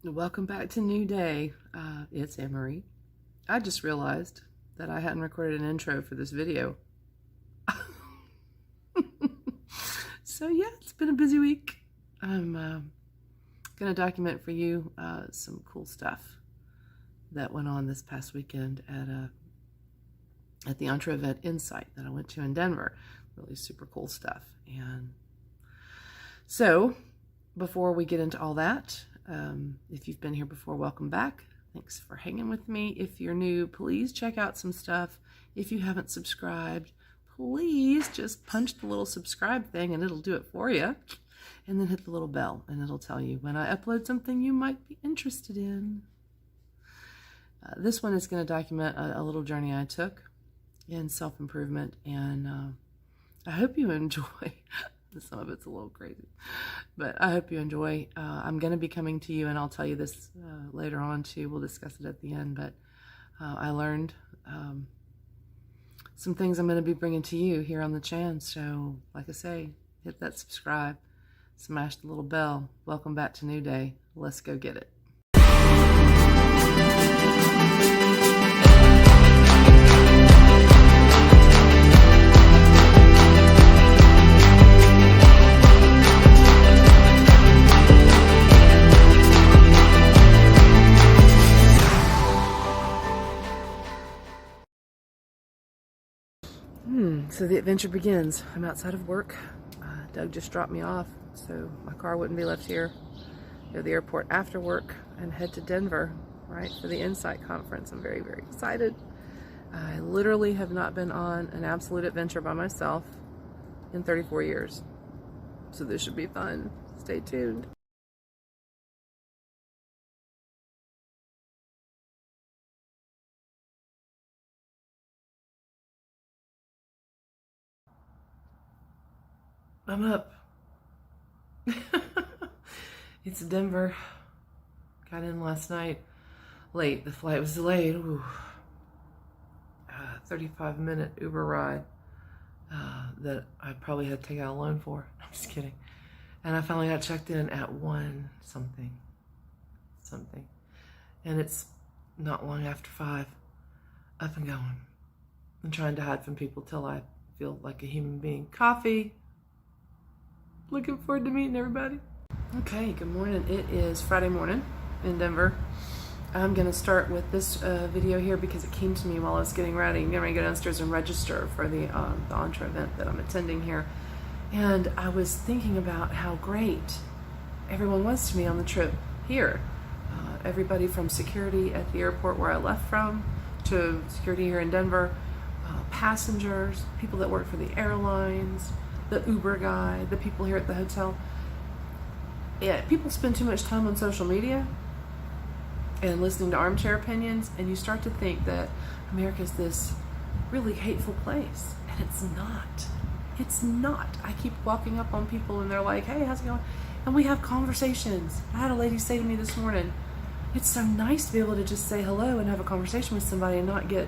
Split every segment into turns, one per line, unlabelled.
Welcome back to New Day. It's Anne-Marie. I just realized that I hadn't recorded an intro for this video. So yeah, it's been a busy week. I'm going to document for you some cool stuff that went on this past weekend at the Entre Institute that I went to in Denver. Really super cool stuff. And so before we get into all that, if you've been here before, welcome back. Thanks for hanging with me. If you're new, please check out some stuff. If you haven't subscribed, please just punch the little subscribe thing and it'll do it for you. And then hit the little bell and it'll tell you when I upload something you might be interested in. This one is going to document a little journey I took in self-improvement, and I hope you enjoy. Some of it's a little crazy, but I hope you enjoy. I'm going to be coming to you, and I'll tell you this later on too. We'll discuss it at the end, but I learned some things I'm going to be bringing to you here on the channel. So, like I say, hit that subscribe, smash the little bell. Welcome back to New Day. Let's go get it. So the adventure begins. I'm outside of work. Doug just dropped me off, so my car wouldn't be left here. Go to the airport after work and head to Denver, right, for the Insight conference. I'm very, very excited. I literally have not been on an absolute adventure by myself in 34 years. So this should be fun. Stay tuned. I'm up. It's Denver. Got in last night late. The flight was delayed. 35-minute Uber ride that I probably had to take out a loan for. I'm just kidding. And I finally got checked in at 1 something. And it's not long after 5. Up and going. I'm trying to hide from people till I feel like a human being. Coffee. Looking forward to meeting everybody. Okay, good morning. It is Friday morning in Denver. I'm going to start with this video here because it came to me while I was getting ready. I'm going to go downstairs and register for the Entre event that I'm attending here. And I was thinking about how great everyone was to me on the trip here. Everybody from security at the airport where I left from to security here in Denver, passengers, people that work for the airlines, the Uber guy, the people here at the hotel. Yeah, people spend too much time on social media and listening to armchair opinions, and you start to think that America is this really hateful place, and it's not. It's not. I keep walking up on people and they're like, hey, how's it going? And we have conversations. I had a lady say to me this morning, it's so nice to be able to just say hello and have a conversation with somebody and not get,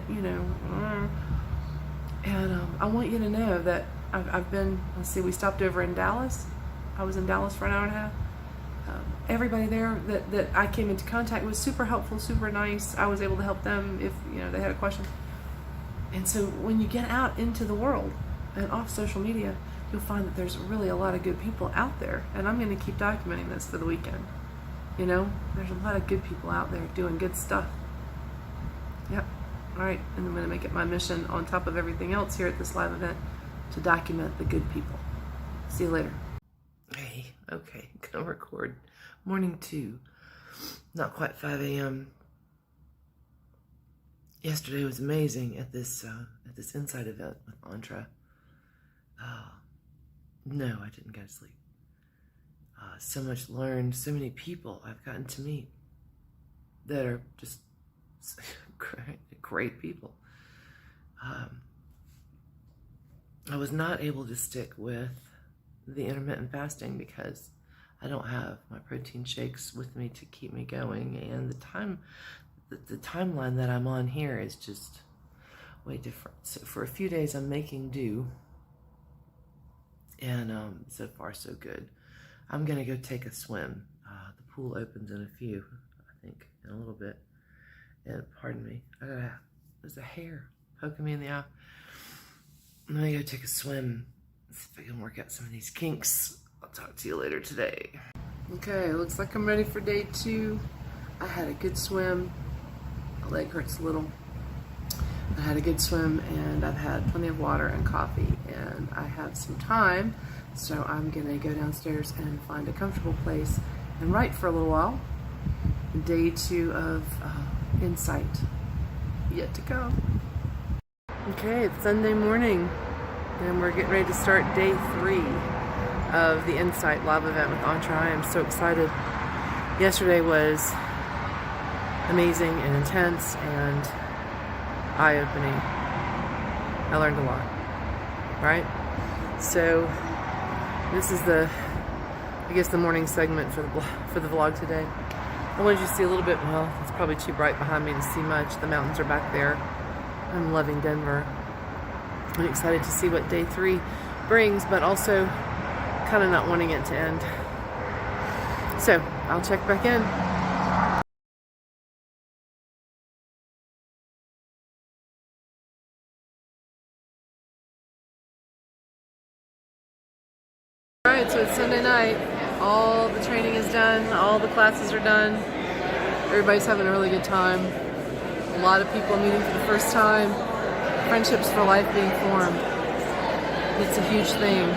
and I want you to know that I've been, let's see, we stopped over in Dallas. I was in Dallas for an hour and a half. Everybody there that I came into contact with, super helpful, super nice. I was able to help them if they had a question. And so when you get out into the world and off social media, you'll find that there's really a lot of good people out there. And I'm going to keep documenting this for the weekend. There's a lot of good people out there doing good stuff. Yep. All right. And I'm going to make it my mission on top of everything else here at this live event to document the good people. See you later. Hey, okay, gonna record morning 2, not quite 5 a.m. Yesterday was amazing at this Insight event with Entre. No, I didn't go to sleep. So much learned, so many people I've gotten to meet that are just great people. I was not able to stick with the intermittent fasting because I don't have my protein shakes with me to keep me going, and the timeline that I'm on here is just way different. So for a few days I'm making do, and so far so good. I'm gonna go take a swim. The pool opens in a few, I think, in a little bit. And pardon me, there's a hair poking me in the eye. I'm gonna go take a swim, see if I can work out some of these kinks. I'll talk to you later today. Okay, looks like I'm ready for day 2. I had a good swim. My leg hurts a little. I had a good swim and I've had plenty of water and coffee and I have some time, so I'm gonna go downstairs and find a comfortable place and write for a little while. Day 2 of Insight yet to come. Okay, it's Sunday morning and we're getting ready to start day 3 of the Insight live event with Entre. I am so excited. Yesterday was amazing and intense and eye-opening. I learned a lot, right? So this is the morning segment for the vlog today. I wanted you to see a little bit. Well, it's probably too bright behind me to see much. The mountains are back there. I'm loving Denver. I'm excited to see what day 3 brings, but also kind of not wanting it to end. So I'll check back in. Alright, so it's Sunday night. All the training is done. All the classes are done. Everybody's having a really good time. A lot of people meeting for the first time. Friendships for life being formed. It's a huge thing.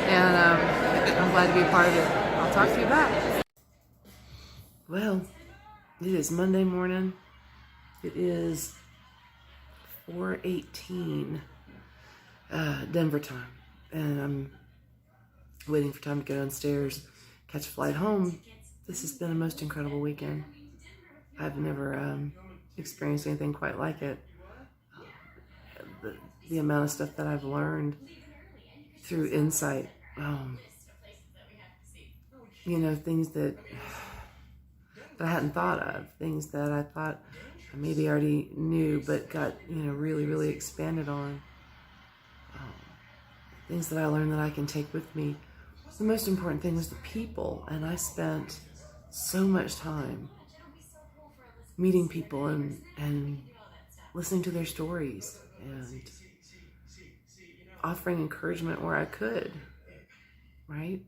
And I'm glad to be a part of it. I'll talk to you back. Well, it is Monday morning. It is 4:18 Denver time. And I'm waiting for time to go downstairs, catch a flight home. This has been a most incredible weekend. I've never experienced anything quite like it. The amount of stuff that I've learned through Insight, things that I hadn't thought of, things that I thought I maybe already knew, but got really, really expanded on. Things that I learned that I can take with me. The most important thing was the people, and I spent so much time meeting people and listening to their stories and offering encouragement where I could, right?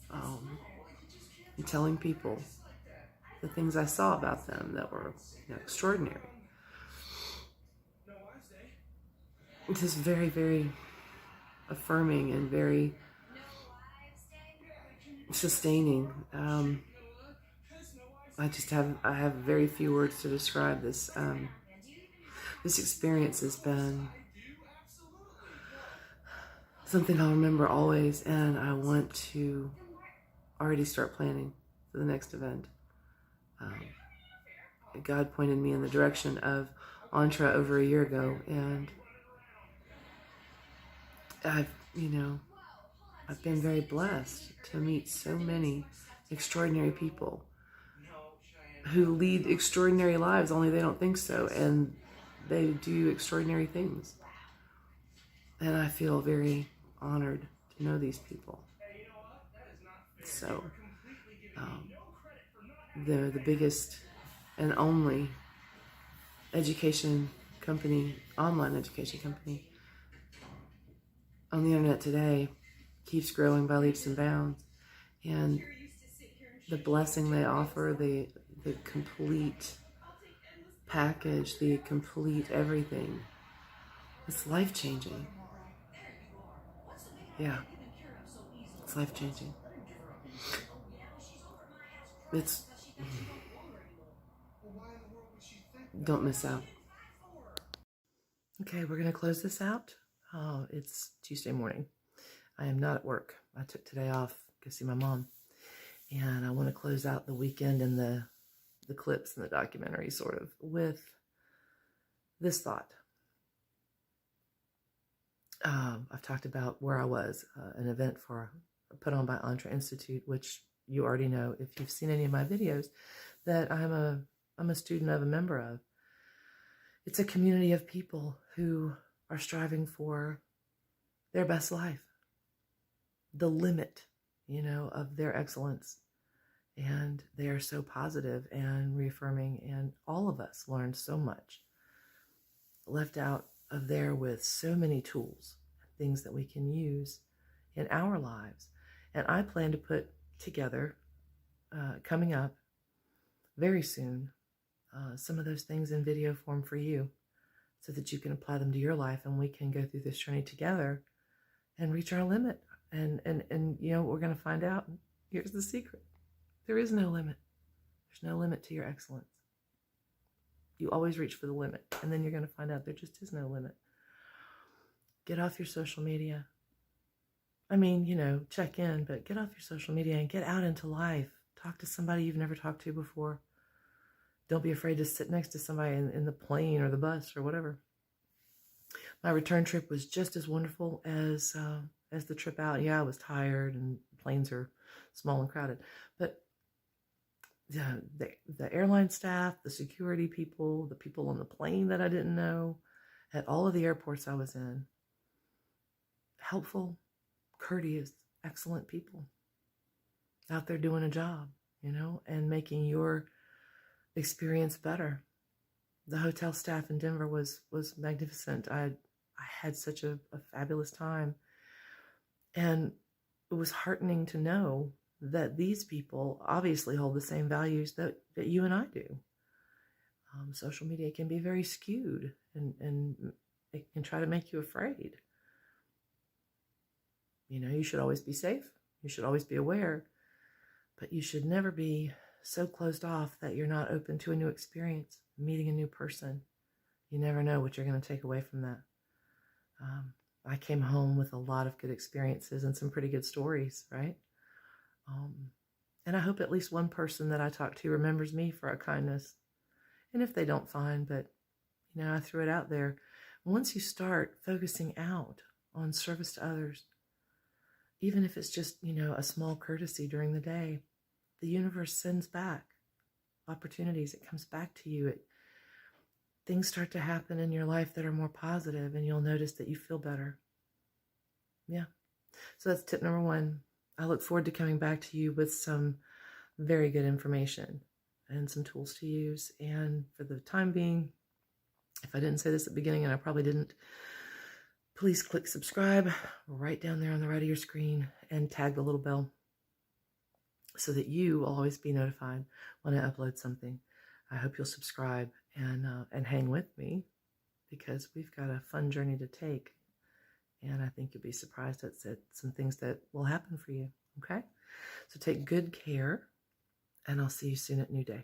And telling people the things I saw about them that were extraordinary. It is very, very affirming and very sustaining. I have very few words to describe this. This experience has been something I'll remember always, and I want to already start planning for the next event. God pointed me in the direction of Entre over a year ago, and I've been very blessed to meet so many extraordinary people who lead extraordinary lives, only they don't think so, and they do extraordinary things. And I feel very honored to know these people. So, they're the biggest and only education company, online education company on the internet today, keeps growing by leaps and bounds. And the blessing they offer, the complete package, the complete everything, it's life-changing. Yeah, it's life-changing. Don't miss out. Okay, we're gonna close this out. Oh, it's Tuesday morning. I am not at work. I took today off to go see my mom. And I want to close out the weekend and the clips and the documentary sort of with this thought. I've talked about where I was, an event put on by Entre Institute, which you already know if you've seen any of my videos, that I'm a student of, a member of. It's a community of people who are striving for their best life, the limit, of their excellence. And they are so positive and reaffirming, and all of us learned so much, left out of there with so many tools, things that we can use in our lives. And I plan to put together, coming up very soon, some of those things in video form for you so that you can apply them to your life, and we can go through this journey together and reach our limit. And you know what we're going to find out? Here's the secret. There is no limit. There's no limit to your excellence. You always reach for the limit, and then you're going to find out there just is no limit. Get off your social media. I mean, you know, check in, but get off your social media and get out into life. Talk to somebody you've never talked to before. Don't be afraid to sit next to somebody in the plane or the bus or whatever. My return trip was just as wonderful as the trip out. Yeah, I was tired, and planes are small and crowded, but the airline staff, the security people, the people on the plane that I didn't know, at all of the airports I was in, helpful, courteous, excellent people out there doing a job, you know, and making your experience better. The hotel staff in Denver was magnificent. I had such a fabulous time, and it was heartening to know that these people obviously hold the same values that you and I do. Social media can be very skewed, and it can try to make you afraid. You know, you should always be safe. You should always be aware, but you should never be so closed off that you're not open to a new experience, meeting a new person. You never know what you're going to take away from that. I came home with a lot of good experiences and some pretty good stories, right? And I hope at least one person that I talk to remembers me for a kindness. And if they don't, fine, but, you know, I threw it out there. Once you start focusing out on service to others, even if it's just, you know, a small courtesy during the day, the universe sends back opportunities. It comes back to you. Things start to happen in your life that are more positive, and you'll notice that you feel better. Yeah. So that's tip number 1. I look forward to coming back to you with some very good information and some tools to use. And for the time being, if I didn't say this at the beginning, and I probably didn't, please click subscribe right down there on the right of your screen and tag the little bell so that you will always be notified when I upload something. I hope you'll subscribe and hang with me, because we've got a fun journey to take. And I think you'll be surprised at some things that will happen for you, okay? So take good care, and I'll see you soon at New Day.